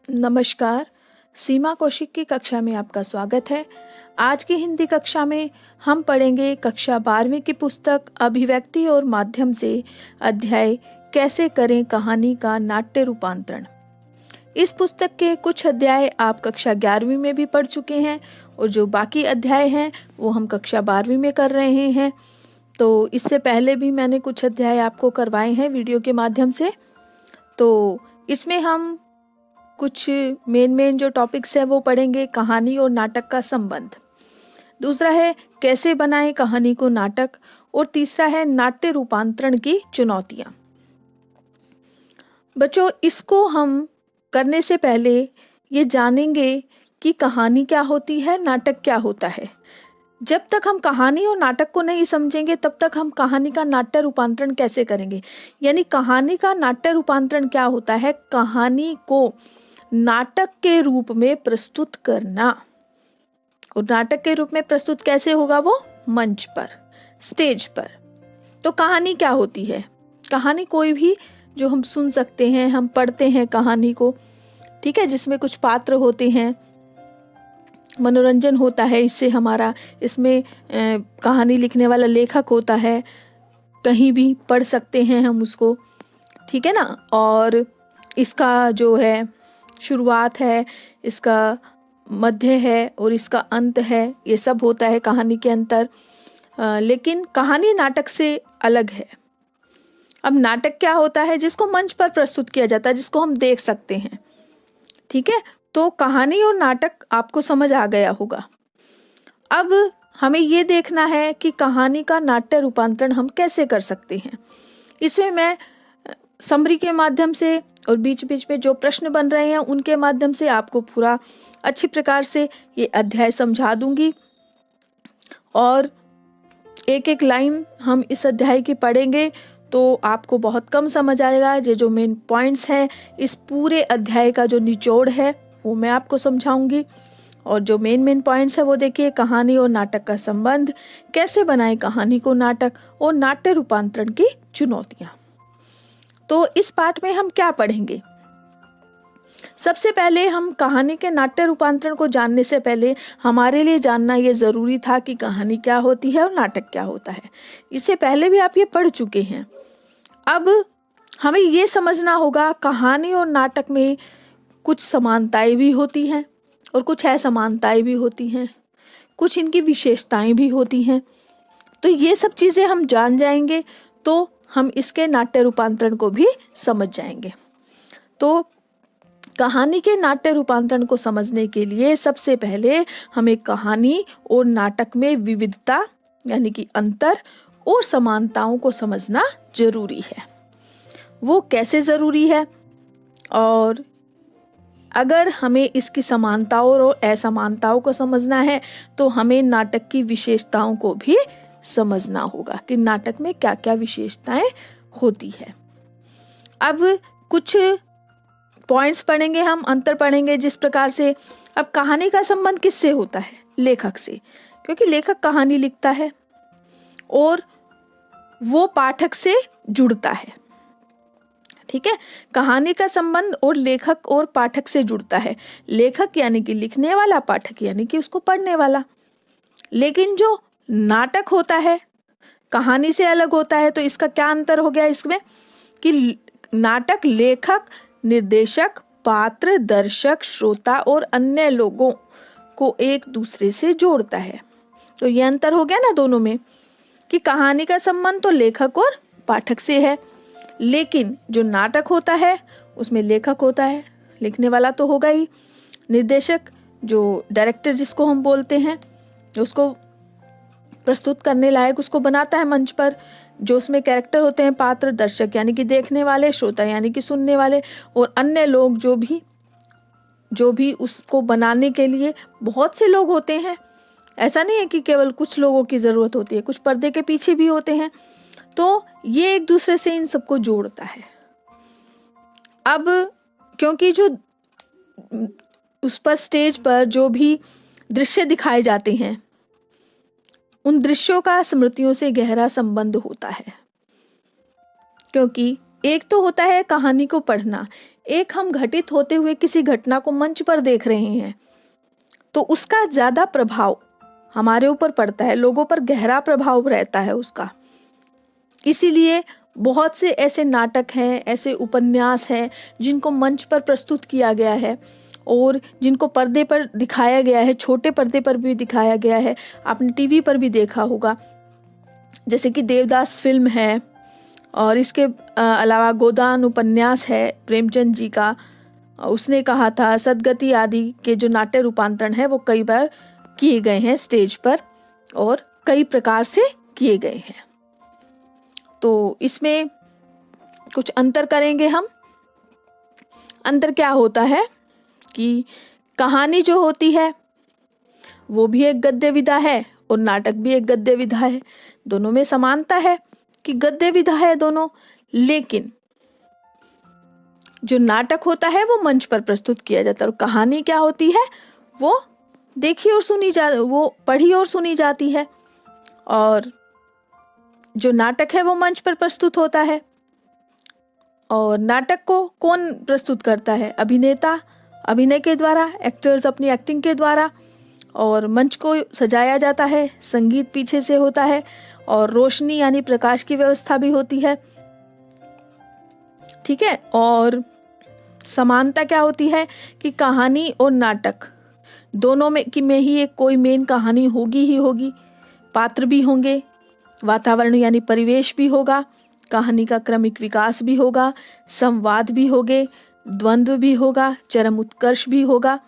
नमस्कार। सीमा कौशिक की कक्षा में आपका स्वागत है। आज की हिंदी कक्षा में हम पढ़ेंगे कक्षा 12वीं की पुस्तक अभिव्यक्ति और माध्यम से अध्याय कैसे करें कहानी का नाट्य रूपांतरण। इस पुस्तक के कुछ अध्याय आप कक्षा 11वीं में भी पढ़ चुके हैं और जो बाकी अध्याय हैं वो हम कक्षा 12वीं में कर रहे हैं। तो इससे पहले भी मैंने कुछ अध्याय आपको करवाए हैं वीडियो के माध्यम से। तो इसमें हम कुछ मेन जो टॉपिक्स है वो पढ़ेंगे। कहानी और नाटक का संबंध, दूसरा है कैसे बनाएं कहानी को नाटक, और तीसरा है नाट्य रूपांतरण की चुनौतियां। बच्चों, इसको हम करने से पहले ये जानेंगे कि कहानी क्या होती है, नाटक क्या होता है। जब तक हम कहानी और नाटक को नहीं समझेंगे तब तक हम कहानी का नाट्य रूपांतरण कैसे करेंगे। यानी कहानी का नाट्य रूपांतरण क्या होता है, कहानी को नाटक के रूप में प्रस्तुत करना। और नाटक के रूप में प्रस्तुत कैसे होगा, वो मंच पर, स्टेज पर। तो कहानी क्या होती है, कहानी कोई भी जो हम सुन सकते हैं, हम पढ़ते हैं कहानी को, ठीक है, जिसमें कुछ पात्र होते हैं, मनोरंजन होता है इससे हमारा, इसमें कहानी लिखने वाला लेखक होता है, कहीं भी पढ़ सकते हैं हम उसको, ठीक है ना। और इसका जो है शुरुआत है, इसका मध्य है और इसका अंत है, ये सब होता है कहानी के अंतर। लेकिन कहानी नाटक से अलग है। अब नाटक क्या होता है, जिसको मंच पर प्रस्तुत किया जाता है, जिसको हम देख सकते हैं, ठीक है। तो कहानी और नाटक आपको समझ आ गया होगा। अब हमें ये देखना है कि कहानी का नाट्य रूपांतरण हम कैसे कर सकते हैं। इसमें मैं समरी के माध्यम से और बीच बीच में जो प्रश्न बन रहे हैं उनके माध्यम से आपको पूरा अच्छी प्रकार से ये अध्याय समझा दूंगी। और एक एक लाइन हम इस अध्याय की पढ़ेंगे तो आपको बहुत कम समझ आएगा। ये जो मेन पॉइंट्स हैं, इस पूरे अध्याय का जो निचोड़ है वो मैं आपको समझाऊंगी। और जो मेन पॉइंट्स है वो देखिए, कहानी और नाटक का संबंध, कैसे बनाएं कहानी को नाटक, और नाट्य रूपांतरण की चुनौतियां। तो इस पाठ में हम क्या पढ़ेंगे। सबसे पहले हम कहानी के नाट्य रूपांतरण को जानने से पहले हमारे लिए जानना ये जरूरी था कि कहानी क्या होती है और नाटक क्या होता है। इससे पहले भी आप ये पढ़ चुके हैं। अब हमें ये समझना होगा कहानी और नाटक में कुछ समानताएं भी होती हैं और कुछ असमानताएं भी होती हैं, कुछ इनकी विशेषताएं भी होती हैं। तो ये सब चीजें हम जान जाएंगे तो हम इसके नाट्य रूपांतरण को भी समझ जाएंगे। तो कहानी के नाट्य रूपांतरण को समझने के लिए सबसे पहले हमें कहानी और नाटक में विविधता यानी कि अंतर और समानताओं को समझना जरूरी है। वो कैसे जरूरी है, और अगर हमें इसकी समानताओं और असमानताओं को समझना है तो हमें नाटक की विशेषताओं को भी समझना होगा कि नाटक में क्या क्या विशेषताएं होती है। अब कुछ पॉइंट्स पढ़ेंगे हम, अंतर पढ़ेंगे जिस प्रकार से। अब कहानी का संबंध किससे होता है, लेखक से, क्योंकि लेखक कहानी लिखता है और वो पाठक से जुड़ता है, ठीक है। कहानी का संबंध और लेखक और पाठक से जुड़ता है। लेखक यानी कि लिखने वाला, पाठक यानी कि उसको पढ़ने वाला। लेकिन जो नाटक होता है कहानी से अलग होता है। तो इसका क्या अंतर हो गया इसमें कि नाटक लेखक, निर्देशक, पात्र, दर्शक, श्रोता और अन्य लोगों को एक दूसरे से जोड़ता है। तो ये अंतर हो गया ना दोनों में, कि कहानी का संबंध तो लेखक और पाठक से है, लेकिन जो नाटक होता है उसमें लेखक होता है, लिखने वाला तो होगा ही, निर्देशक जो डायरेक्टर जिसको हम बोलते हैं, उसको प्रस्तुत करने लायक उसको बनाता है मंच पर, जो उसमें कैरेक्टर होते हैं, पात्र, दर्शक यानी कि देखने वाले, श्रोता यानी कि सुनने वाले, और अन्य लोग जो भी उसको बनाने के लिए बहुत से लोग होते हैं। ऐसा नहीं है कि केवल कुछ लोगों की ज़रूरत होती है, कुछ पर्दे के पीछे भी होते हैं। तो ये एक दूसरे से इन सबको जोड़ता है। अब क्योंकि जो उस पर स्टेज पर जो भी दृश्य दिखाए जाते हैं उन दृश्यों का स्मृतियों से गहरा संबंध होता है। क्योंकि एक तो होता है कहानी को पढ़ना, एक हम घटित होते हुए किसी घटना को मंच पर देख रहे हैं तो उसका ज़्यादा प्रभाव हमारे ऊपर पड़ता है, लोगों पर गहरा प्रभाव रहता है उसका। इसीलिए बहुत से ऐसे नाटक हैं, ऐसे उपन्यास हैं जिनको मंच पर प्रस्तुत किया गया है और जिनको पर्दे पर दिखाया गया है, छोटे पर्दे पर भी दिखाया गया है, आपने टीवी पर भी देखा होगा। जैसे कि देवदास फिल्म है और इसके अलावा गोदान उपन्यास है प्रेमचंद जी का। उसने कहा था सदगति आदि के जो नाट्य रूपांतरण है वो कई बार किए गए हैं स्टेज पर और कई प्रकार से किए गए हैं। तो इसमें कुछ अंतर करेंगे हम। अंतर क्या होता है कि कहानी जो होती है वो भी एक गद्य विधा है और नाटक भी एक गद्य विधा है। दोनों में समानता है कि गद्य विधा है दोनों, लेकिन जो नाटक होता है वो मंच पर प्रस्तुत किया जाता है और कहानी क्या होती है वो वो पढ़ी और सुनी जाती है। और जो नाटक है वो मंच पर प्रस्तुत होता है। और नाटक को कौन प्रस्तुत करता है? अभिनेता अभिनय के द्वारा, एक्टर्स अपनी एक्टिंग के द्वारा। और मंच को सजाया जाता है, संगीत पीछे से होता है और रोशनी यानी प्रकाश की व्यवस्था भी होती है। ठीक है। और समानता क्या होती है कि कहानी और नाटक दोनों में ही एक कोई मेन कहानी होगी ही होगी, पात्र भी होंगे, वातावरण यानी परिवेश भी होगा, कहानी का क्रमिक विकास भी होगा, संवाद भी होंगे, द्वंद्व भी होगा, चरम उत्कर्ष भी होगा।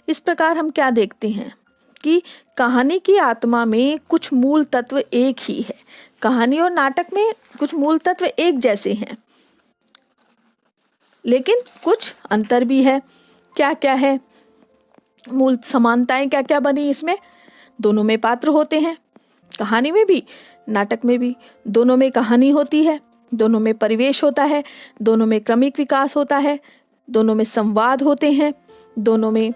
इस प्रकार हम क्या देखते हैं कि कहानी की आत्मा में कुछ मूल तत्व एक ही है। कहानी और नाटक में कुछ मूल तत्व एक जैसे हैं, लेकिन कुछ अंतर भी है। क्या क्या है मूल समानताएं? क्या क्या बनी इसमें? दोनों में पात्र होते हैं, कहानी में भी नाटक में भी। दोनों में कहानी होती है, दोनों में परिवेश होता है, दोनों में क्रमिक विकास होता है, दोनों में संवाद होते हैं, दोनों में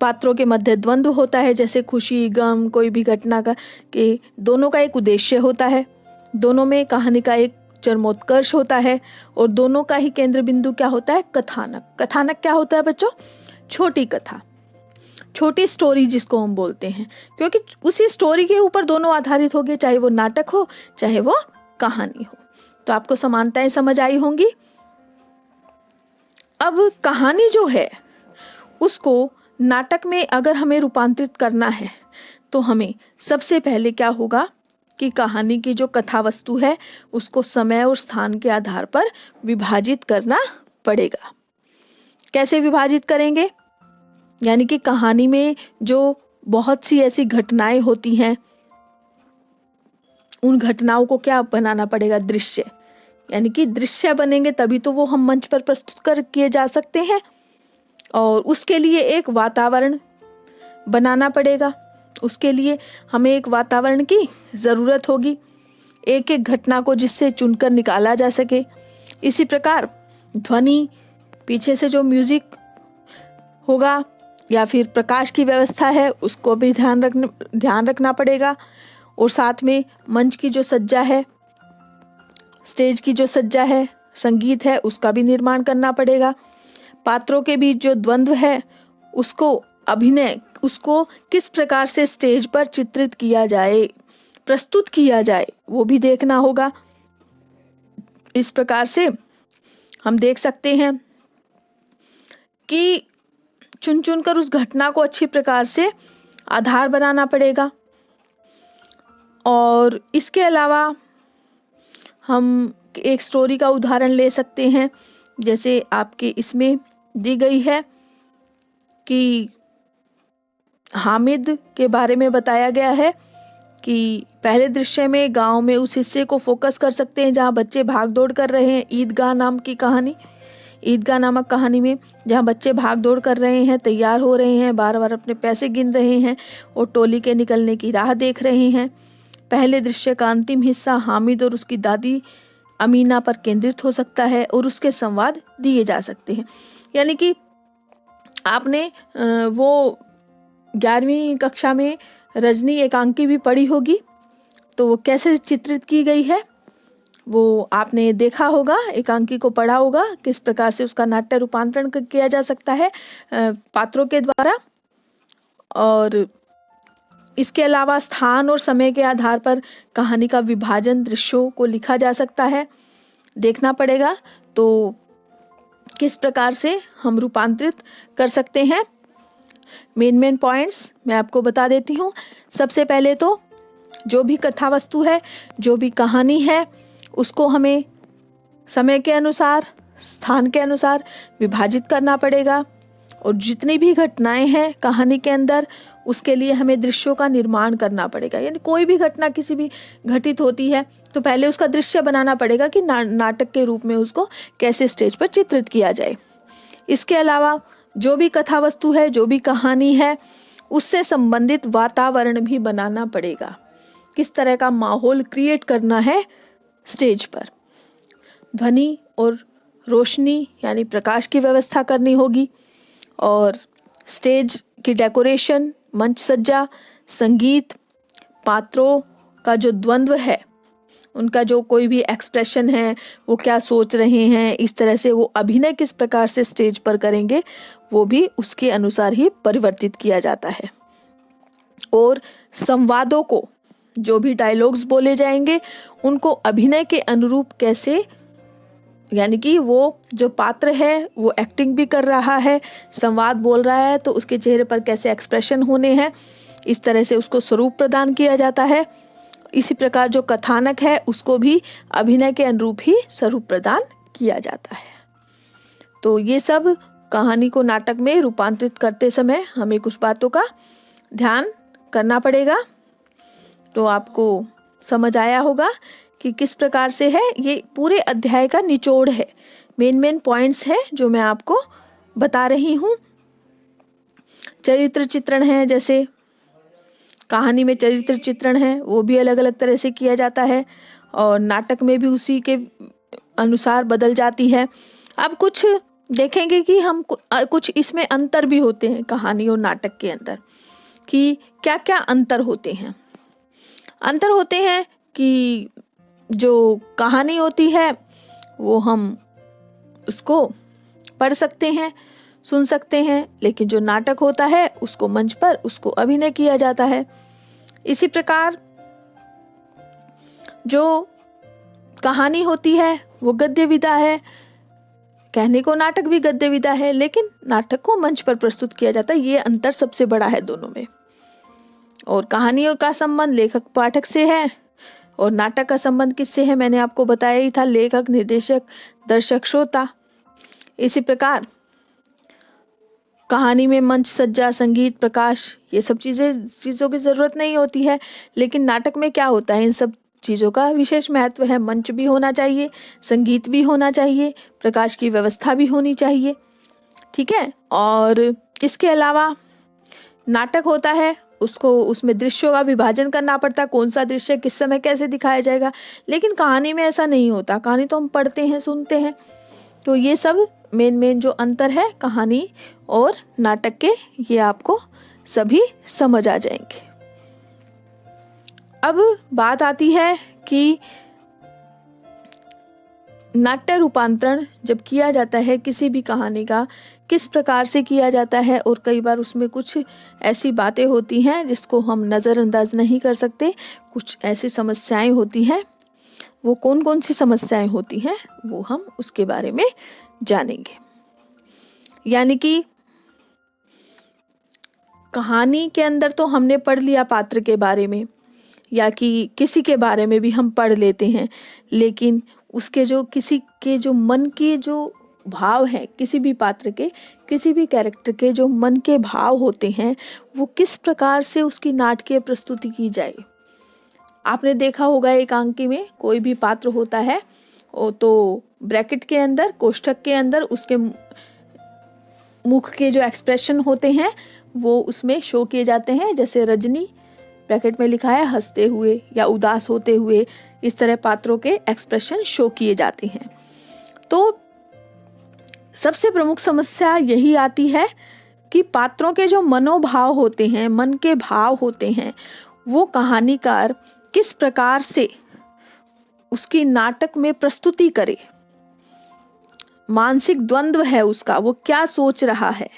पात्रों के मध्य द्वंद्व होता है, जैसे खुशी गम कोई भी घटना का कि दोनों का एक उद्देश्य होता है। दोनों में कहानी का एक चरमोत्कर्ष होता है और दोनों का ही केंद्र बिंदु क्या होता है? कथानक। कथानक क्या होता है बच्चों? छोटी कथा, छोटी स्टोरी जिसको हम बोलते हैं, क्योंकि उसी स्टोरी के ऊपर दोनों आधारित हो गए, चाहे वो नाटक हो चाहे वो कहानी हो। तो आपको समानताएं समझ आई होंगी। अब कहानी जो है उसको नाटक में अगर हमें रूपांतरित करना है तो हमें सबसे पहले क्या होगा कि कहानी की जो कथा वस्तु है उसको समय और स्थान के आधार पर विभाजित करना पड़ेगा। कैसे विभाजित करेंगे? यानी कि कहानी में जो बहुत सी ऐसी घटनाएं होती हैं उन घटनाओं को क्या बनाना पड़ेगा? दृश्य। यानी कि दृश्य बनेंगे तभी तो वो हम मंच पर प्रस्तुत कर किए जा सकते हैं। और उसके लिए एक वातावरण बनाना पड़ेगा, उसके लिए हमें एक वातावरण की ज़रूरत होगी, एक एक घटना को जिससे चुनकर निकाला जा सके। इसी प्रकार ध्वनि, पीछे से जो म्यूजिक होगा या फिर प्रकाश की व्यवस्था है उसको भी ध्यान रखना पड़ेगा। और साथ में मंच की जो सज्जा है, स्टेज की जो सज्जा है, संगीत है, उसका भी निर्माण करना पड़ेगा। पात्रों के बीच जो द्वंद्व है उसको उसको किस प्रकार से स्टेज पर चित्रित किया जाए, प्रस्तुत किया जाए, वो भी देखना होगा। इस प्रकार से हम देख सकते हैं कि चुन चुन कर उस घटना को अच्छी प्रकार से आधार बनाना पड़ेगा। और इसके अलावा हम एक स्टोरी का उदाहरण ले सकते हैं, जैसे आपके इसमें दी गई है कि हामिद के बारे में बताया गया है कि पहले दृश्य में गांव में उस हिस्से को फोकस कर सकते हैं जहां बच्चे भाग दौड़ कर रहे हैं। ईदगाह नामक कहानी में जहां बच्चे भाग दौड़ कर रहे हैं, तैयार हो रहे हैं, बार बार अपने पैसे गिन रहे हैं और टोली के निकलने की राह देख रहे हैं। पहले दृश्य का अंतिम हिस्सा हामिद और उसकी दादी अमीना पर केंद्रित हो सकता है और उसके संवाद दिए जा सकते हैं। यानी कि आपने वो 11वीं कक्षा में रजनी एकांकी भी पढ़ी होगी, तो वो कैसे चित्रित की गई है वो आपने देखा होगा, एकांकी को पढ़ा होगा, किस प्रकार से उसका नाट्य रूपांतरण किया जा सकता है पात्रों के द्वारा। और इसके अलावा स्थान और समय के आधार पर कहानी का विभाजन दृश्यों को लिखा जा सकता है, देखना पड़ेगा तो किस प्रकार से हम रूपांतरित कर सकते हैं। मेन पॉइंट्स मैं आपको बता देती हूँ। सबसे पहले तो जो भी कथा वस्तु है, जो भी कहानी है, उसको हमें समय के अनुसार, स्थान के अनुसार विभाजित करना पड़ेगा। और जितनी भी घटनाएं हैं कहानी के अंदर, उसके लिए हमें दृश्यों का निर्माण करना पड़ेगा। यानी कोई भी घटना किसी भी घटित होती है तो पहले उसका दृश्य बनाना पड़ेगा कि नाटक के रूप में उसको कैसे स्टेज पर चित्रित किया जाए। इसके अलावा जो भी कथा वस्तु है, जो भी कहानी है, उससे संबंधित वातावरण भी बनाना पड़ेगा। किस तरह का माहौल क्रिएट करना है स्टेज पर। ध्वनि और रोशनी यानी प्रकाश की व्यवस्था करनी होगी। और स्टेज की डेकोरेशन, मंच सज्जा, संगीत, पात्रों का जो द्वंद्व है, उनका जो कोई भी एक्सप्रेशन है, वो क्या सोच रहे हैं, इस तरह से वो अभिनय किस प्रकार से स्टेज पर करेंगे, वो भी उसके अनुसार ही परिवर्तित किया जाता है। और संवादों को, जो भी डायलॉग्स बोले जाएंगे, उनको अभिनय के अनुरूप कैसे, यानी कि वो जो पात्र है वो एक्टिंग भी कर रहा है, संवाद बोल रहा है, तो उसके चेहरे पर कैसे एक्सप्रेशन होने हैं, इस तरह से उसको स्वरूप प्रदान किया जाता है। इसी प्रकार जो कथानक है उसको भी अभिनय के अनुरूप ही स्वरूप प्रदान किया जाता है। तो ये सब कहानी को नाटक में रूपांतरित करते समय हमें कुछ बातों का ध्यान करना पड़ेगा। तो आपको समझ आया होगा कि किस प्रकार से है, ये पूरे अध्याय का निचोड़ है, मेन पॉइंट्स है जो मैं आपको बता रही हूँ। चरित्र चित्रण है, जैसे कहानी में चरित्र चित्रण है वो भी अलग अलग तरह से किया जाता है और नाटक में भी उसी के अनुसार बदल जाती है। अब कुछ देखेंगे कि हम कुछ इसमें अंतर भी होते हैं कहानी और नाटक के अंदर, कि क्या क्या अंतर होते हैं। अंतर होते हैं कि जो कहानी होती है वो हम उसको पढ़ सकते हैं, सुन सकते हैं, लेकिन जो नाटक होता है उसको मंच पर उसको अभिनय किया जाता है। इसी प्रकार जो कहानी होती है वो गद्य विधा है, कहने को नाटक भी गद्य विधा है, लेकिन नाटक को मंच पर प्रस्तुत किया जाता है। ये अंतर सबसे बड़ा है दोनों में। और कहानियों का संबंध लेखक पाठक से है और नाटक का संबंध किससे है, मैंने आपको बताया ही था, लेखक, निर्देशक, दर्शक, श्रोता। इसी प्रकार कहानी में मंच सज्जा, संगीत, प्रकाश, ये सब चीज़ों की ज़रूरत नहीं होती है, लेकिन नाटक में क्या होता है, इन सब चीज़ों का विशेष महत्व है। मंच भी होना चाहिए, संगीत भी होना चाहिए, प्रकाश की व्यवस्था भी होनी चाहिए, ठीक है। और इसके अलावा नाटक होता है, उसमें दृश्यों का विभाजन करना पड़ता है, कौन सा दृश्य किस समय कैसे दिखाया जाएगा। लेकिन कहानी में ऐसा नहीं होता, कहानी तो हम पढ़ते हैं, सुनते हैं। तो ये सब मेन जो अंतर है कहानी और नाटक के, ये आपको सभी समझ आ जाएंगे। अब बात आती है कि नाट्य रूपांतरण जब किया जाता है किसी भी कहानी का, किस प्रकार से किया जाता है। और कई बार उसमें कुछ ऐसी बातें होती हैं जिसको हम नज़रअंदाज नहीं कर सकते, कुछ ऐसी समस्याएं होती हैं। वो कौन कौन सी समस्याएं होती हैं वो हम उसके बारे में जानेंगे। यानी कि कहानी के अंदर तो हमने पढ़ लिया पात्र के बारे में, या कि किसी के बारे में भी हम पढ़ लेते हैं, लेकिन उसके जो किसी के जो मन के जो भाव हैं, किसी भी पात्र के, किसी भी कैरेक्टर के जो मन के भाव होते हैं, वो किस प्रकार से उसकी नाटकीय प्रस्तुति की जाए। आपने देखा होगा एकांकी में कोई भी पात्र होता है तो ब्रैकेट के अंदर, कोष्ठक के अंदर उसके मुख के जो एक्सप्रेशन होते हैं वो उसमें शो किए जाते हैं। जैसे रजनी, ब्रैकेट में लिखा है हंसते हुए या उदास होते हुए, इस तरह पात्रों के एक्सप्रेशन शो किए जाते हैं। तो सबसे प्रमुख समस्या यही आती है कि पात्रों के जो मनोभाव होते हैं, मन के भाव होते हैं, वो कहानीकार किस प्रकार से उसकी नाटक में प्रस्तुति करे, मानसिक द्वंद्व है उसका, वो क्या सोच रहा है,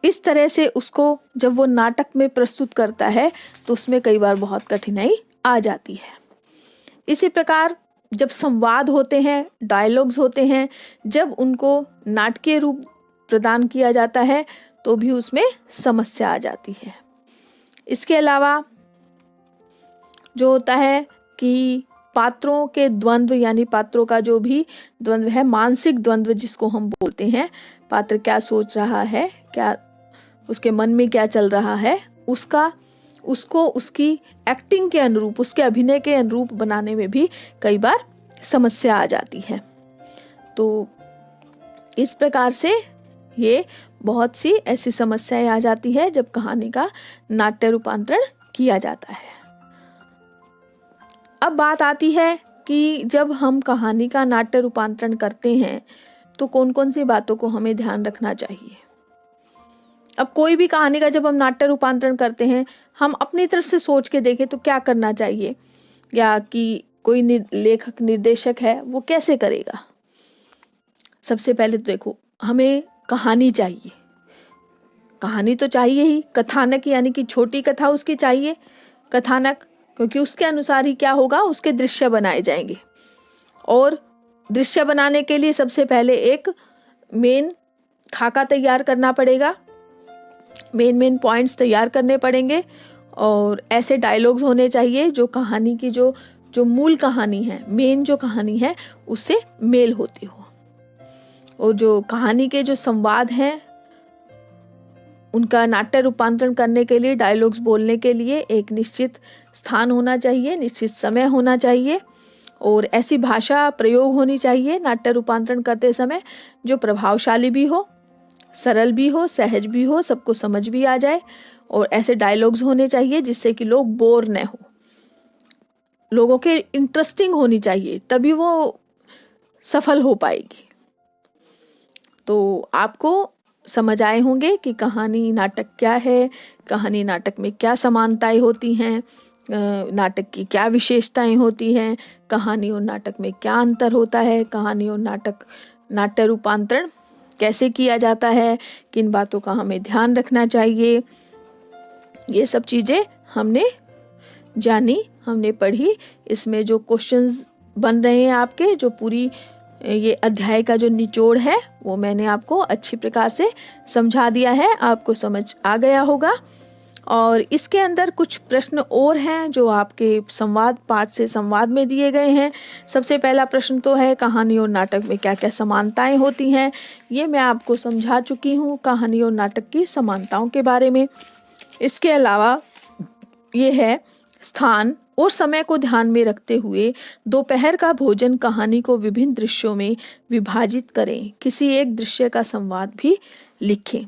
इस तरह से उसको जब वो नाटक में प्रस्तुत करता है तो उसमें कई बार बहुत कठिनाई आ जाती है। इसी प्रकार जब संवाद होते हैं, डायलॉग्स होते हैं, जब उनको नाटकीय रूप प्रदान किया जाता है तो भी उसमें समस्या आ जाती है। इसके अलावा जो होता है कि पात्रों के द्वंद्व, यानी पात्रों का जो भी द्वंद्व है, मानसिक द्वंद्व जिसको हम बोलते हैं, पात्र क्या सोच रहा है, क्या उसके मन में क्या चल रहा है, उसको उसकी एक्टिंग के अनुरूप, उसके अभिनय के अनुरूप बनाने में भी कई बार समस्या आ जाती है। तो इस प्रकार से ये बहुत सी ऐसी समस्याएं आ जाती है जब कहानी का नाट्य रूपांतरण किया जाता है। अब बात आती है कि जब हम कहानी का नाट्य रूपांतरण करते हैं तो कौन कौन सी बातों को हमें ध्यान रखना चाहिए। अब कोई भी कहानी का जब हम नाट्य रूपांतरण करते हैं, हम अपनी तरफ से सोच के देखें तो क्या करना चाहिए, या कि कोई लेखक निर्देशक है वो कैसे करेगा। सबसे पहले तो देखो, हमें कहानी चाहिए, कहानी तो चाहिए ही, कथानक यानी कि छोटी कथा उसकी चाहिए, कथानक, क्योंकि उसके अनुसार ही क्या होगा, उसके दृश्य बनाए जाएंगे। और दृश्य बनाने के लिए सबसे पहले एक मेन खाका तैयार करना पड़ेगा, मेन पॉइंट्स तैयार करने पड़ेंगे, और ऐसे डायलॉग्स होने चाहिए जो कहानी की जो मूल कहानी है, मेन जो कहानी है, उससे मेल होती हो। और जो कहानी के जो संवाद हैं उनका नाट्य रूपांतरण करने के लिए, डायलॉग्स बोलने के लिए एक निश्चित स्थान होना चाहिए, निश्चित समय होना चाहिए, और ऐसी भाषा प्रयोग होनी चाहिए नाट्य रूपांतरण करते समय जो प्रभावशाली भी हो, सरल भी हो, सहज भी हो, सबको समझ भी आ जाए। और ऐसे डायलॉग्स होने चाहिए जिससे कि लोग बोर न हो, लोगों के इंटरेस्टिंग होनी चाहिए, तभी वो सफल हो पाएगी। तो आपको समझ आए होंगे कि कहानी नाटक क्या है, कहानी नाटक में क्या समानताएं होती हैं, नाटक की क्या विशेषताएं होती हैं, कहानी और नाटक में क्या अंतर होता है, कहानी और नाट्य रूपांतरण कैसे किया जाता है, किन बातों का हमें ध्यान रखना चाहिए। ये सब चीज़ें हमने जानी, हमने पढ़ी। इसमें जो क्वेश्चंस बन रहे हैं आपके, जो पूरी ये अध्याय का जो निचोड़ है वो मैंने आपको अच्छी प्रकार से समझा दिया है, आपको समझ आ गया होगा। और इसके अंदर कुछ प्रश्न और हैं जो आपके संवाद पाठ से संवाद में दिए गए हैं। सबसे पहला प्रश्न तो है कहानी और नाटक में क्या क्या समानताएं होती हैं। ये मैं आपको समझा चुकी हूँ कहानी और नाटक की समानताओं के बारे में। इसके अलावा ये है स्थान और समय को ध्यान में रखते हुए दोपहर का भोजन कहानी को विभिन्न दृश्यों में विभाजित करें, किसी एक दृश्य का संवाद भी लिखें।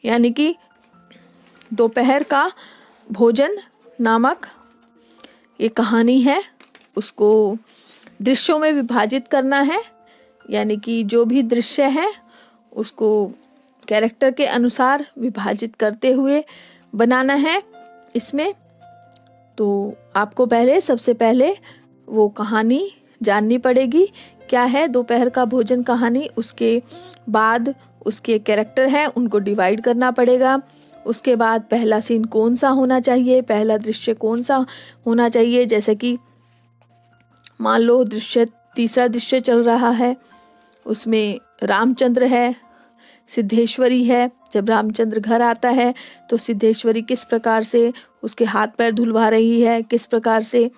यानी कि दोपहर का भोजन नामक ये कहानी है, उसको दृश्यों में विभाजित करना है, यानी कि जो भी दृश्य है उसको कैरेक्टर के अनुसार विभाजित करते हुए बनाना है। इसमें तो आपको सबसे पहले वो कहानी जाननी पड़ेगी, क्या है दोपहर का भोजन कहानी। उसके बाद उसके कैरेक्टर हैं उनको डिवाइड करना पड़ेगा। उसके बाद पहला सीन कौन सा होना चाहिए, पहला दृश्य कौन सा होना चाहिए। जैसे कि मान लो तीसरा दृश्य चल रहा है, उसमें रामचंद्र है, सिद्धेश्वरी है। जब रामचंद्र घर आता है तो सिद्धेश्वरी किस प्रकार से उसके हाथ पैर धुलवा रही है, किस प्रकार से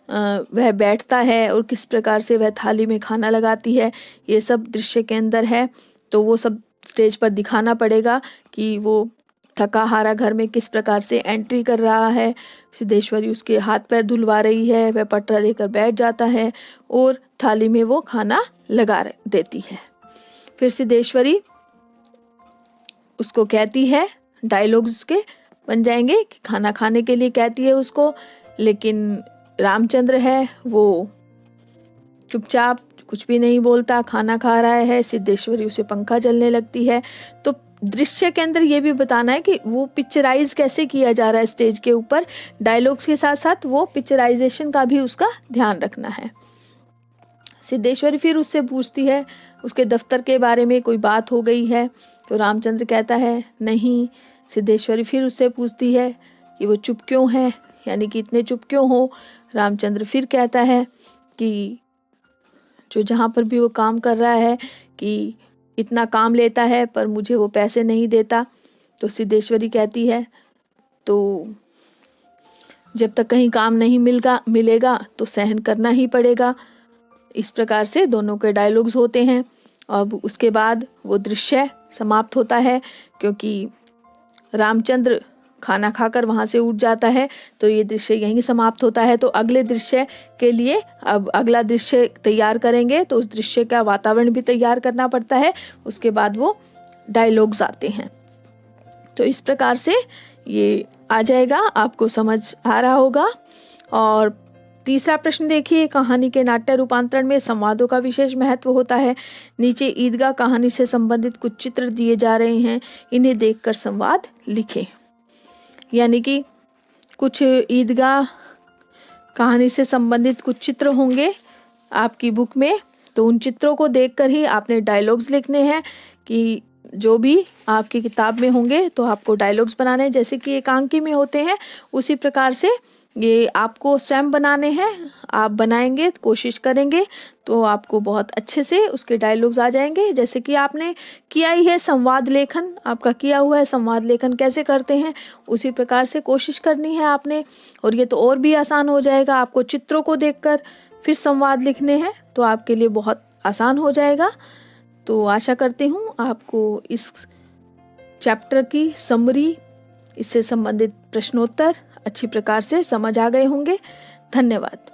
वह बैठता है और किस प्रकार से वह थाली में खाना लगाती है, ये सब दृश्य के अंदर है। तो वो सब स्टेज पर दिखाना पड़ेगा कि वो थका हारा घर में किस प्रकार से एंट्री कर रहा है। सिद्धेश्वरी उसके हाथ पैर धुलवा रही है, वह पटरा लेकर बैठ जाता है और थाली में वो खाना लगा देती है। फिर सिद्धेश्वरी उसको कहती है, डायलॉग्स के बन जाएंगे कि खाना खाने के लिए कहती है उसको, लेकिन रामचंद्र है वो चुपचाप कुछ भी नहीं बोलता, खाना खा रहा है। सिद्धेश्वरी उसे पंखा चलने लगती है। तो दृश्य के अंदर ये भी बताना है कि वो पिक्चराइज कैसे किया जा रहा है स्टेज के ऊपर, डायलॉग्स के साथ साथ वो पिक्चराइजेशन का भी उसका ध्यान रखना है। सिद्धेश्वरी फिर उससे पूछती है उसके दफ्तर के बारे में कोई बात हो गई है, तो रामचंद्र कहता है नहीं। सिद्धेश्वरी फिर उससे पूछती है कि वो चुप क्यों है, यानी कि इतने चुप क्यों हो। रामचंद्र फिर कहता है कि जो जहाँ पर भी वो काम कर रहा है कि इतना काम लेता है पर मुझे वो पैसे नहीं देता। तो सिद्धेश्वरी कहती है तो जब तक कहीं काम नहीं मिलेगा तो सहन करना ही पड़ेगा। इस प्रकार से दोनों के डायलॉग्स होते हैं। अब उसके बाद वो दृश्य समाप्त होता है, क्योंकि रामचंद्र खाना खाकर वहाँ से उठ जाता है, तो ये दृश्य यहीं समाप्त होता है। तो अगले दृश्य के लिए अब अगला दृश्य तैयार करेंगे, तो उस दृश्य का वातावरण भी तैयार करना पड़ता है, उसके बाद वो डायलॉग्स आते हैं। तो इस प्रकार से ये आ जाएगा, आपको समझ आ रहा होगा। और तीसरा प्रश्न देखिए, कहानी के नाट्य रूपांतरण में संवादों का विशेष महत्व होता है। नीचे ईदगाह कहानी से संबंधित कुछ चित्र दिए जा रहे हैं, इन्हें देखकर संवाद लिखें। यानी कि कुछ ईदगाह कहानी से संबंधित कुछ चित्र होंगे आपकी बुक में, तो उन चित्रों को देखकर ही आपने डायलॉग्स लिखने हैं। कि जो भी आपकी किताब में होंगे तो आपको डायलॉग्स बनाने हैं, जैसे कि एकांकी में होते हैं उसी प्रकार से ये आपको स्वयं बनाने हैं। आप बनाएंगे, कोशिश करेंगे तो आपको बहुत अच्छे से उसके डायलॉग्स आ जाएंगे। जैसे कि आपने किया ही है संवाद लेखन, आपका किया हुआ है, संवाद लेखन कैसे करते हैं उसी प्रकार से कोशिश करनी है आपने। और ये तो और भी आसान हो जाएगा, आपको चित्रों को देखकर फिर संवाद लिखने हैं, तो आपके लिए बहुत आसान हो जाएगा। तो आशा करती हूँ आपको इस चैप्टर की समरी, इससे संबंधित प्रश्नोत्तर अच्छी प्रकार से समझ आ गए होंगे। धन्यवाद।